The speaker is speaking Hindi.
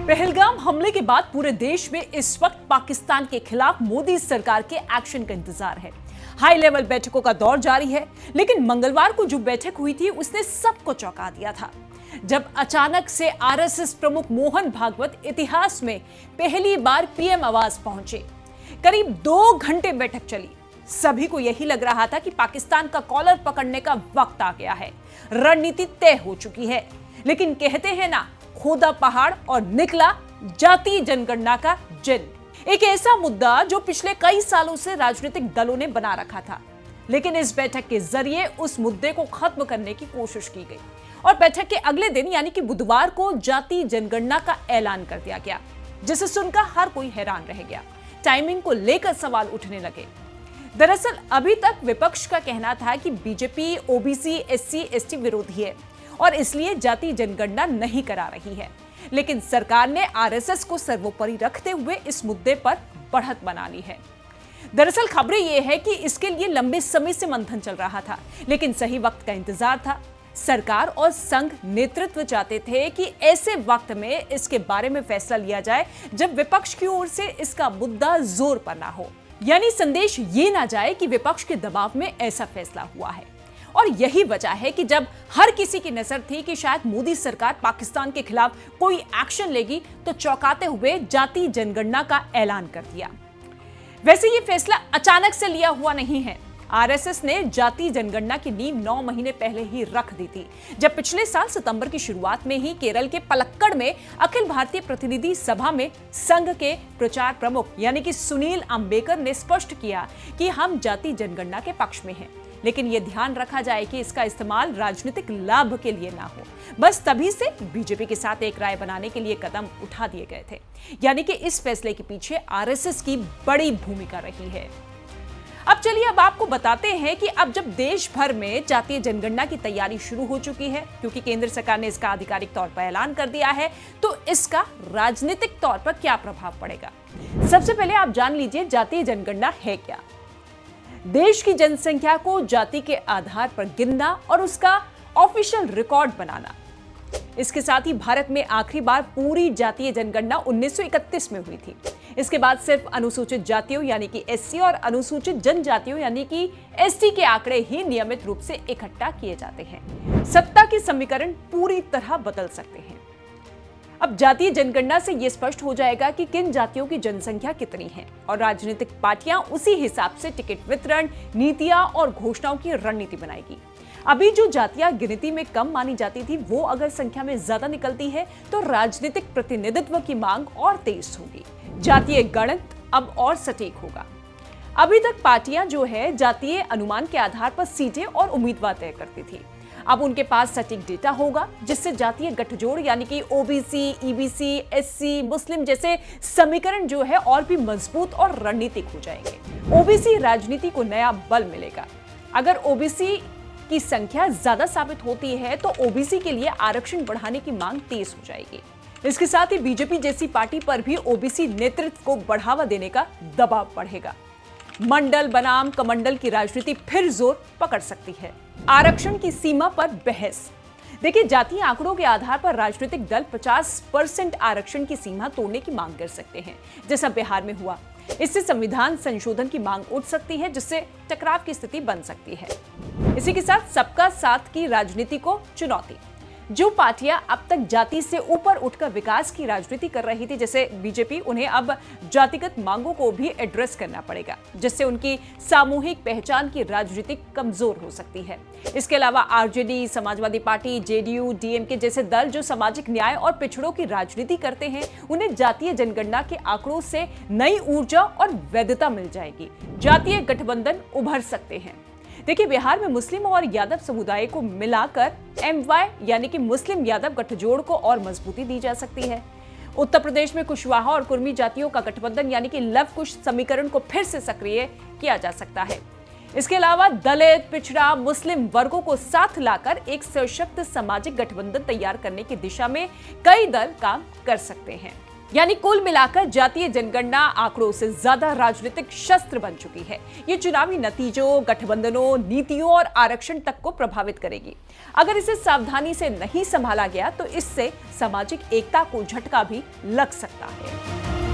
पहलगाम हमले के बाद पूरे देश में इस वक्त पाकिस्तान के खिलाफ मोदी सरकार के एक्शन का इंतजार है। हाई लेवल बैठकों का दौर जारी है, लेकिन मंगलवार को जो बैठक हुई थी उसने सबको चौंका दिया था। जब अचानक से आरएसएस प्रमुख मोहन भागवत इतिहास में पहली बार पीएम आवास पहुंचे। करीब 2 घंटे बैठक चली। सभी को यही लग रहा था कि पाकिस्तान का कॉलर पकड़ने का वक्त आ गया है, रणनीति तय हो चुकी है। लेकिन कहते हैं ना, खोदा पहाड़ और निकला जातीय जनगणना का जिन। एक ऐसा मुद्दा जो पिछले कई सालों से राजनीतिक दलों ने बना रखा था, लेकिन इस बैठक के जरिए उस मुद्दे को खत्म करने की कोशिश की गई और बैठक के अगले दिन यानी कि बुधवार को जातीय जनगणना का ऐलान कर दिया गया, जिसे सुनकर हर कोई हैरान रह गया। टाइमिंग को लेकर सवाल उठने लगे। दरअसल अभी तक विपक्ष का कहना था कि बीजेपी ओबीसी एससी एसटी विरोधी है और इसलिए जातीय जनगणना नहीं करा रही है, लेकिन सरकार ने आरएसएस को सर्वोपरि रखते हुए इस मुद्दे पर बढ़त बना ली है। दरअसल खबरें यह है कि इसके लिए लंबे समय से मंथन चल रहा था, लेकिन सही वक्त का इंतजार था। सरकार और संघ नेतृत्व चाहते थे कि ऐसे वक्त में इसके बारे में फैसला लिया जाए जब विपक्ष की ओर से इसका मुद्दा जोर पर ना हो, यानी संदेश ये ना जाए कि विपक्ष के दबाव में ऐसा फैसला हुआ है। और यही वजह है कि जब हर किसी की नजर थी कि शायद मोदी सरकार पाकिस्तान के खिलाफ कोई एक्शन लेगी, तो चौंकाते हुए जातीय जनगणना का ऐलान कर दिया। वैसे ये फैसला अचानक से लिया हुआ नहीं है। आरएसएस ने जातीय जनगणना की नींव 9 महीने पहले ही रख दी थी, जब पिछले साल सितंबर की शुरुआत में ही केरल के पलक्कड़ में अखिल भारतीय प्रतिनिधि सभा में संघ के प्रचार प्रमुख यानी कि सुनील अंबेकर ने स्पष्ट किया कि हम जातीय जनगणना के पक्ष में हैं, लेकिन यह ध्यान रखा जाए कि इसका इस्तेमाल राजनीतिक लाभ के लिए ना हो। बस तभी से बीजेपी के साथ एक राय बनाने के लिए कदम उठा दिए गए थे, यानी कि इस फैसले के पीछे आरएसएस की बड़ी भूमिका रही है। अब चलिए अब आपको बताते हैं कि अब जब देश भर में जातीय जनगणना की तैयारी शुरू हो चुकी है, क्योंकि केंद्र सरकार ने इसका आधिकारिक तौर पर ऐलान कर दिया है, तो इसका राजनीतिक तौर पर क्या प्रभाव पड़ेगा। सबसे पहले आप जान लीजिए जातीय जनगणना है क्या। देश की जनसंख्या को जाति के आधार पर गिनना और उसका ऑफिशियल रिकॉर्ड बनाना। इसके साथ ही भारत में आखिरी बार पूरी जातीय जनगणना 1931 में हुई थी। इसके बाद सिर्फ अनुसूचित जातियों यानी कि एससी और अनुसूचित जनजातियों यानी कि एसटी के आंकड़े ही नियमित रूप से इकट्ठा किए जाते हैं। सत्ता के समीकरण पूरी तरह बदल सकते हैं। अब जातीय जनगणना से यह स्पष्ट हो जाएगा कि किन जातियों की जनसंख्या कितनी है और राजनीतिक पार्टियां उसी हिसाब से टिकट वितरण, नीतियां और घोषणाओं की रणनीति बनाएगी। अभी जो जातियां गिनती में कम मानी जाती थी, वो अगर संख्या में ज्यादा निकलती है तो राजनीतिक प्रतिनिधित्व की मांग और तेज होगी। जातीय गणित अब और सटीक होगा। अभी तक पार्टियां जो है जातीय अनुमान के आधार पर सीटें और उम्मीदवार तय करती थी। अब उनके पास सटीक डेटा होगा, जिससे जातीय गठजोड़ यानी कि ओबीसी, ईबीसी, एससी, मुस्लिम जैसे समीकरण जो है और भी मजबूत और रणनीतिक हो जाएंगे। ओबीसी राजनीति को नया बल मिलेगा। अगर ओबीसी की संख्या ज्यादा साबित होती है तो ओबीसी के लिए आरक्षण बढ़ाने की मांग तेज हो जाएगी। इसके साथ ही बीजेपी जैसी पार्टी पर भी ओबीसी नेतृत्व को बढ़ावा देने का दबाव बढ़ेगा। मंडल बनाम कमंडल की राजनीति फिर जोर पकड़ सकती है। आरक्षण की सीमा पर बहस। देखिए, जातीय आंकड़ों के आधार पर राजनीतिक दल 50% आरक्षण की सीमा तोड़ने की मांग कर सकते हैं, जैसा बिहार में हुआ। इससे संविधान संशोधन की मांग उठ सकती है, जिससे टकराव की स्थिति बन सकती है। इसी के साथ सबका साथ की राजनीति को चुनौती। जो पार्टियां अब तक जाति से ऊपर उठकर विकास की राजनीति कर रही थी, जैसे बीजेपी, उन्हें अब जातिगत मांगों को भी एड्रेस करना पड़ेगा, जिससे उनकी सामूहिक पहचान की राजनीति कमजोर हो सकती है। इसके अलावा RJD, Samajwadi party, JDU, DMK जैसे दल जो सामाजिक न्याय और पिछड़ों की राजनीति करते हैं, उन्हें जातीय जनगणना के आंकड़ों से नई ऊर्जा और वैधता मिल जाएगी। जातीय गठबंधन उभर सकते हैं। देखिए, बिहार में मुस्लिम और यादव समुदाय को मिलाकर एमवाई यानी कि मुस्लिम यादव गठजोड़ को और मजबूती दी जा सकती है। उत्तर प्रदेश में कुशवाहा और कुर्मी जातियों का गठबंधन यानी कि लव कुश समीकरण को फिर से सक्रिय किया जा सकता है। इसके अलावा दलित, पिछड़ा, मुस्लिम वर्गों को साथ लाकर एक सशक्त सामाजिक गठबंधन तैयार करने की दिशा में कई दल काम कर सकते हैं। यानी कुल मिलाकर जातीय जनगणना आंकड़ों से ज्यादा राजनीतिक शस्त्र बन चुकी है। ये चुनावी नतीजों, गठबंधनों, नीतियों और आरक्षण तक को प्रभावित करेगी। अगर इसे सावधानी से नहीं संभाला गया तो इससे सामाजिक एकता को झटका भी लग सकता है।